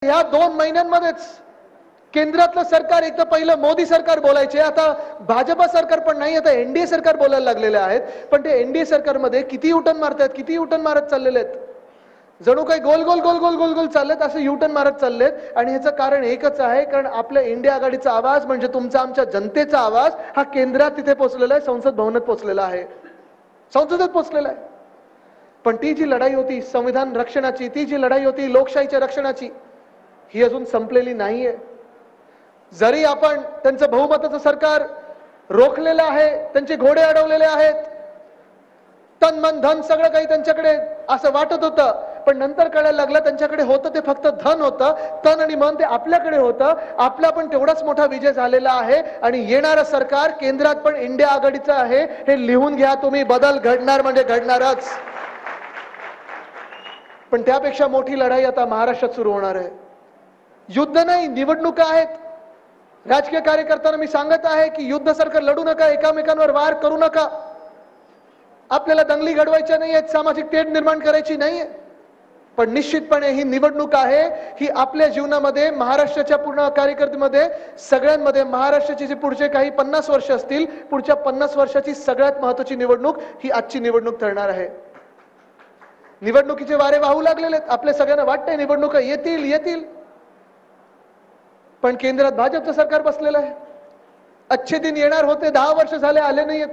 ह्या 2 महिन्यांमध्येच केंद्रातलं सरकार, एक तर पहिलं मोदी सरकार बोलायचे, आता भाजपा सरकार पण नाही, आता एनडीए सरकार बोलायला लागलेले आहेत. पण ते एनडीए सरकारमध्ये किती युटर्न मारतात, किती युटर्न मारत चाललेले आहेत. जणू काही गोल गोल गोल गोल गोल गोल चाललेत, असं युटर्न मारत चाललेत. आणि ह्याचं कारण एकच आहे, कारण आपल्या इंडिया आघाडीचा आवाज म्हणजे तुमचा, आमच्या जनतेचा आवाज हा केंद्रात तिथे पोहोचलेला आहे, संसद भवनात पोहोचलेला आहे, संसदेत पोहोचलेला आहे. पण ती जी लढाई होती संविधान रक्षणाची, ती जी लढाई होती लोकशाहीच्या रक्षणाची, ही अजून संपलेली नाहीये. जरी आपण त्यांचं बहुमताचं सरकार रोखलेलं आहे, त्यांचे घोडे अडवलेले आहेत, तन मन धन सगळं काही त्यांच्याकडे असं वाटत होतं, पण नंतर कळायला लागलं त्यांच्याकडे होतं ते फक्त धन होतं, तन आणि मन ते आपल्याकडे होतं. आपला पण तेवढाच मोठा विजय झालेला आहे आणि येणारं सरकार केंद्रात पण इंडिया आघाडीचं आहे. हे लिहून घ्या तुम्ही, बदल घडणार म्हणजे घडणारच. पण त्यापेक्षा मोठी लढाई आता महाराष्ट्रात सुरू होणार आहे. युद्ध नाही, निवडणुका आहेत. राजकीय कार्यकर्त्यांना मी सांगत आहे की युद्धासारखं लढू नका, एकामेकांवर वार करू नका. आपल्याला दंगली घडवायच्या नाहीयेत, सामाजिक तेढ निर्माण करायची नाहीये. पण निश्चितपणे ही निवडणूक आहे, ही आपल्या जीवनामध्ये, महाराष्ट्राच्या पूर्ण कार्यकर्त्यांमध्ये, सगळ्यांमध्ये महाराष्ट्राची जी पुढचे काही 50 वर्ष असतील, पुढच्या 50 वर्षाची सगळ्यात महत्त्वाची निवडणूक ही आजची निवडणूक ठरणार आहे. निवडणुकीचे वारे वाहू लागलेले आहेत. आपल्या सगळ्यांना वाटतंय निवडणुका येतील येतील, पण केंद्रात भाजपचं सरकार बसलेलं आहे. अच्छे दिन येणार होते, 10 वर्ष झाले, आले नाहीयेत.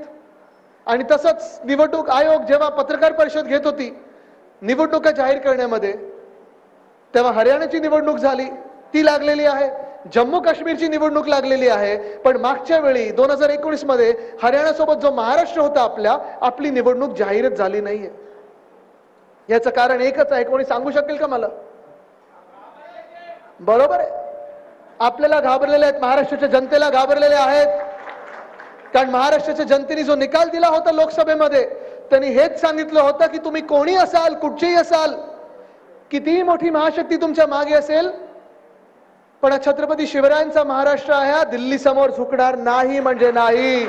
आणि तसंच निवडणूक आयोग जेव्हा पत्रकार परिषद घेत होती निवडणुका जाहीर करण्यामध्ये, तेव्हा हरियाणाची निवडणूक झाली, ती लागलेली आहे. जम्मू काश्मीरची निवडणूक लागलेली आहे. पण मागच्या वेळी 2019 मध्ये हरियाणासोबत जो महाराष्ट्र होता आपली निवडणूक जाहीरच झाली नाहीये. याचं कारण एकच आहे, कोणी सांगू शकेल का मला? बरोबर आहे, आपल्याला घाबरलेले आहेत, महाराष्ट्राच्या जनतेला घाबरलेले आहेत. कारण महाराष्ट्राच्या जनतेने जो निकाल दिला होता लोकसभेमध्ये, त्यांनी हेच सांगितलं होतं की तुम्ही कोणी असाल, कुठचेही असाल, कितीही मोठी महाशक्ती तुमच्या मागे असेल, पण छत्रपती शिवरायांचा महाराष्ट्र आहे, दिल्ली समोर झुकणार नाही म्हणजे नाही.